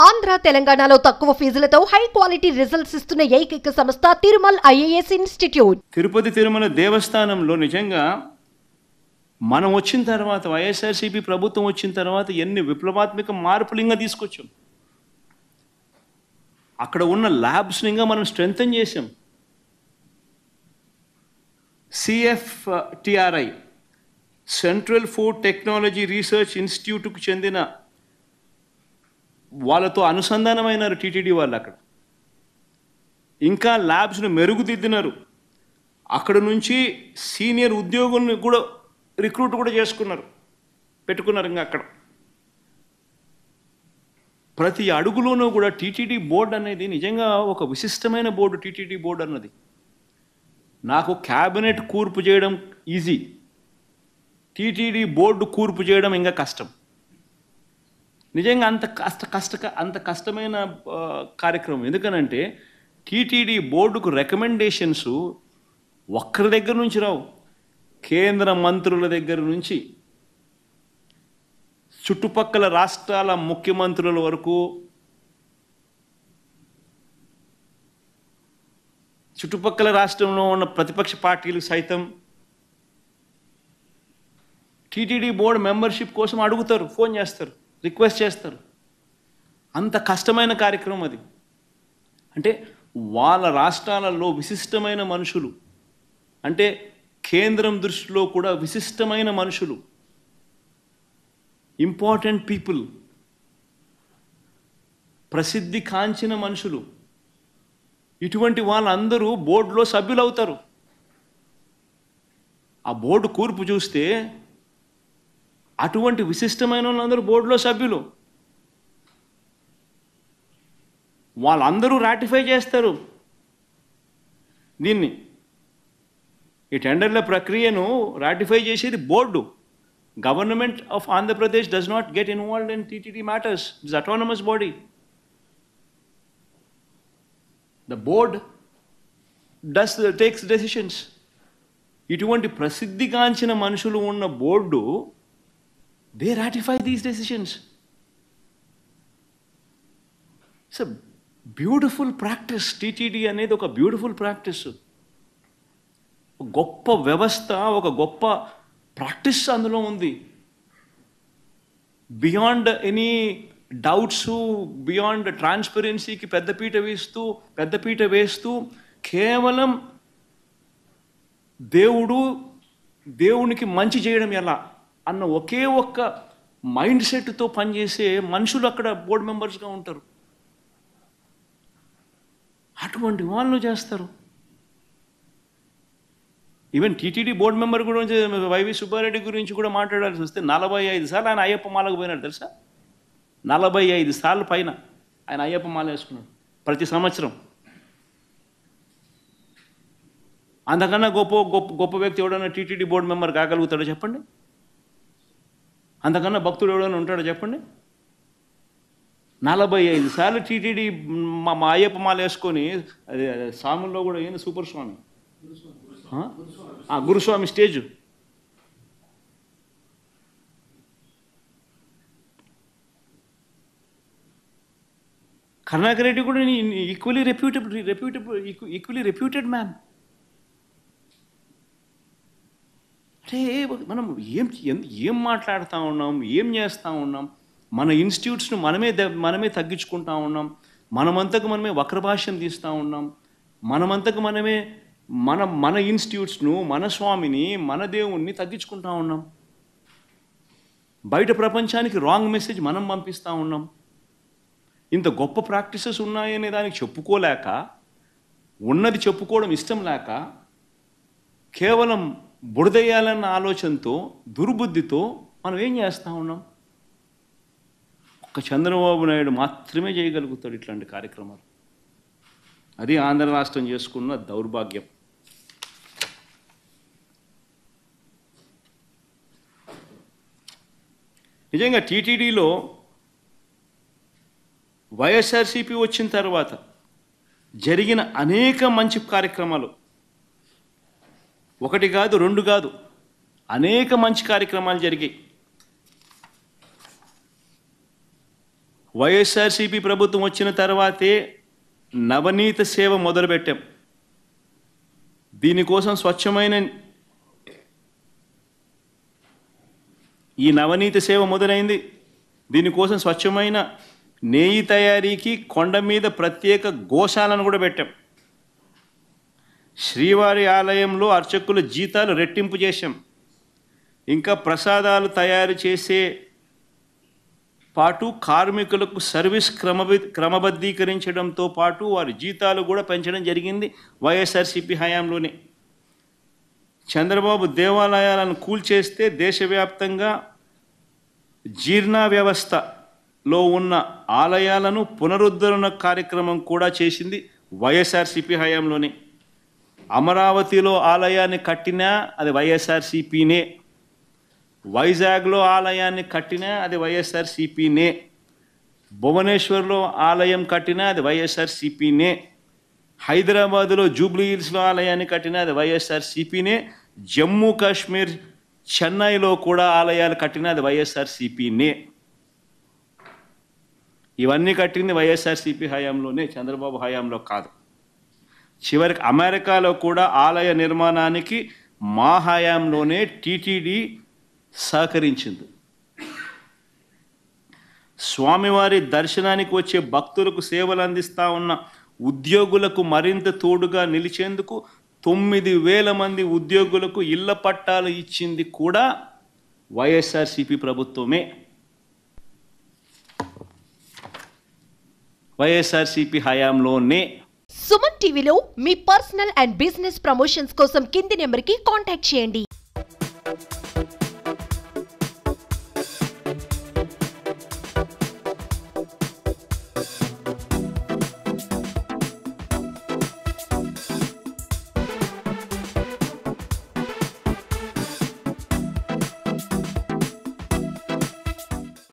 ఆంధ్ర తెలంగాణలో తక్కువ ఫీజులతో high quality results ఇస్తున్న ఏకైక సంస్థ తిరుమల్ ఐఏఎస్ ఇన్స్టిట్యూట్. తిరుపతి తిరుమల దేవస్థానంలో నిజంగా మనం వచ్చిన తర్వాత వైఎస్ఆర్సీపీ ప్రభుత్వం వచ్చిన తర్వాత ఎన్ని విప్లవాత్మక మార్పులు ఇంకా తీసుకొచ్చాం. అక్కడ ఉన్న ల్యాబ్స్ని ఇంకా మనం స్ట్రెంథన్ చేసాం. CFTRI central food technology research ఇన్స్టిట్యూట్కు చెందిన వాళ్ళతో అనుసంధానమైనారు టీటీడీ వాళ్ళు. అక్కడ ఇంకా ల్యాబ్స్ను మెరుగుదిద్దినారు. అక్కడ నుంచి సీనియర్ ఉద్యోగుల్ని కూడా రిక్రూట్ కూడా పెట్టుకున్నారు. ఇంకా అక్కడ ప్రతి అడుగులోనూ కూడా టీటీడీ బోర్డు అనేది నిజంగా ఒక విశిష్టమైన బోర్డు. టీటీడీ బోర్డు అన్నది నాకు క్యాబినెట్ కూర్పు చేయడం ఈజీ, టీటీడీ బోర్డు కూర్పు చేయడం ఇంకా కష్టం. నిజంగా అంత కష్టమైన కార్యక్రమం. ఎందుకనంటే టీటీడీ బోర్డుకు రికమెండేషన్స్ ఒక్కరి దగ్గర నుంచి రావు. కేంద్ర మంత్రుల దగ్గర నుంచి చుట్టుపక్కల రాష్ట్రాల ముఖ్యమంత్రుల వరకు, చుట్టుపక్కల రాష్ట్రంలో ఉన్న ప్రతిపక్ష పార్టీలు సైతం టీటీడీ బోర్డు మెంబర్షిప్ కోసం అడుగుతారు, ఫోన్ చేస్తారు, రిక్వెస్ట్ చేస్తారు. అంత కష్టమైన కార్యక్రమం అది. అంటే వాళ్ళ రాష్ట్రాలలో విశిష్టమైన మనుషులు, అంటే కేంద్రం దృష్టిలో కూడా విశిష్టమైన మనుషులు, ఇంపార్టెంట్ పీపుల్, ప్రసిద్ధి కాంచిన మనుషులు, ఇటువంటి వాళ్ళందరూ బోర్డులో సభ్యులు అవుతారు. ఆ బోర్డు కూర్పు చూస్తే అటువంటి విశిష్టమైన వాళ్ళందరూ బోర్డులో సభ్యులు. వాళ్ళందరూ రాటిఫై చేస్తారు దీన్ని. ఈ టెండర్ల ప్రక్రియను రాటిఫై చేసేది board. Government of Andhra Pradesh does not get involved in TTD matters. It's autonomous body. The board takes decisions. ఇటువంటి ప్రసిద్ధిగాంచిన మనుషులు ఉన్న board, they ratify these decisions. It's a beautiful practice. TTD అనేది ఒక బ్యూటిఫుల్ ప్రాక్టీస్, గొప్ప వ్యవస్థ, ఒక గొప్ప ప్రాక్టీస్ అందులో ఉంది. బియాండ్ ఎనీ డౌట్స్, బియాండ్ ట్రాన్స్పరెన్సీకి పెద్దపీట వేస్తూ కేవలం దేవునికి మంచి చేయడం ఎలా అన్న ఒకే ఒక్క మైండ్ సెట్తో పనిచేసే మనుషులు అక్కడ బోర్డు మెంబర్స్గా ఉంటారు. అటువంటి వాళ్ళు చేస్తారు. ఈవెన్ టీటీడీ బోర్డు మెంబర్ గురించి వైవి సుబ్బారెడ్డి గురించి కూడా మాట్లాడాల్సి వస్తే 45 సార్లు ఆయన అయ్యప్ప మాలకు పోయినాడు తెలుసా. 45 సార్లు పైన ఆయన అయ్యప్ప మాల వేసుకున్నాడు ప్రతి సంవత్సరం. అంతకన్నా గొప్ప వ్యక్తి ఎవడన్నా టీటీడీ బోర్డు మెంబర్ కాగలుగుతాడో చెప్పండి? అంతకన్నా భక్తుడు ఎవడన్నా ఉంటాడో చెప్పండి? 45 సార్లు టీటీడీ మా అయ్యప్ప మాల వేసుకొని, అది స్వాముల్లో కూడా ఏంది సూపర్ స్వామి, గురుస్వామి స్టేజ్. కరుణాకర్ రెడ్డి కూడా ఈక్వలీ రెప్యూటెడ్ మ్యాన్. అంటే మనం ఏం మాట్లాడుతూ ఉన్నాం, ఏం చేస్తూ ఉన్నాం? మన ఇన్స్టిట్యూట్స్ను మనమే తగ్గించుకుంటా ఉన్నాం. మనమంతకు మనమే వక్రభాష్యం తీస్తూ ఉన్నాం. మనమంతకు మనమే మన ఇన్స్టిట్యూట్స్ను, మన స్వామిని, మన దేవుణ్ణి తగ్గించుకుంటా ఉన్నాం. బయట ప్రపంచానికి రాంగ్ మెసేజ్ మనం పంపిస్తూ ఉన్నాం. ఇంత గొప్ప ప్రాక్టీసెస్ ఉన్నాయనే దానికి చెప్పుకోలేక, ఉన్నది చెప్పుకోవడం ఇష్టం లేక, కేవలం బురదయ్యాలన్న ఆలోచనతో, దుర్బుద్ధితో మనం ఏం చేస్తూ ఉన్నాం? ఒక్క చంద్రబాబు నాయుడు మాత్రమే చేయగలుగుతాడు ఇట్లాంటి కార్యక్రమాలు. అది ఆంధ్ర రాష్ట్రం చేసుకున్న దౌర్భాగ్యం. నిజంగా టీటీడీలో వైఎస్ఆర్సీపీ వచ్చిన తర్వాత జరిగిన అనేక మంచి కార్యక్రమాలు, ఒకటి కాదు, రెండు కాదు, అనేక మంచి కార్యక్రమాలు జరిగాయి. వైఎస్ఆర్సీపీ ప్రభుత్వం వచ్చిన తర్వాతే నవనీత సేవ మొదలుపెట్టాం. దీనికోసం స్వచ్ఛమైన ఈ నవనీత సేవ మొదలైంది. దీనికోసం స్వచ్ఛమైన నెయ్యి తయారీకి కొండ మీద ప్రత్యేక గోశాలను కూడా పెట్టాం. శ్రీవారి ఆలయంలో అర్చకుల జీతాలు రెట్టింపు చేశాం. ఇంకా ప్రసాదాలు తయారు చేసే పాటు కార్మికులకు సర్వీస్ క్రమబద్ధీకరించడంతో పాటు వారి జీతాలు కూడా పెంచడం జరిగింది వైఎస్ఆర్సీపీ హయాంలోనే. చంద్రబాబు దేవాలయాలను కూల్చేస్తే దేశవ్యాప్తంగా జీర్ణ వ్యవస్థలో ఉన్న ఆలయాలను పునరుద్ధరణ కార్యక్రమం కూడా చేసింది వైఎస్ఆర్సీపీ హయాంలోనే. అమరావతిలో ఆలయాన్ని కట్టినా అది వైఎస్ఆర్సీపీనే. వైజాగ్లో ఆలయాన్ని కట్టినా అది వైఎస్ఆర్సీపీనే. భువనేశ్వర్లో ఆలయం కట్టినా అది వైఎస్ఆర్సీపీనే. హైదరాబాదులో జూబ్లీ హిల్స్లో ఆలయాన్ని కట్టినా అది వైఎస్ఆర్సీపీనే. జమ్మూ కాశ్మీర్ చెన్నైలో కూడా ఆలయాలు కట్టినా అది వైఎస్ఆర్సీపీనే. ఇవన్నీ కట్టింది వైఎస్ఆర్సీపీ హయాంలోనే, చంద్రబాబు హయాంలో కాదు. చివరికి అమెరికాలో కూడా ఆలయ నిర్మాణానికి మా హయాంలోనే టీటీడీ సహకరించింది. స్వామివారి దర్శనానికి వచ్చే భక్తులకు సేవలు అందిస్తూ ఉన్న ఉద్యోగులకు మరింత తోడుగా నిలిచేందుకు 9,000 మంది ఉద్యోగులకు ఇళ్ల పట్టాలు ఇచ్చింది కూడా వైఎస్ఆర్సీపీ ప్రభుత్వమే. వైఎస్ఆర్సీపీ హయాంలోనే. సుమన్ టీవీలో మీ పర్సనల్ అండ్ బిజినెస్ ప్రమోషన్స్ కోసం కింది నెంబర్కి కాంటాక్ట్ చేయండి.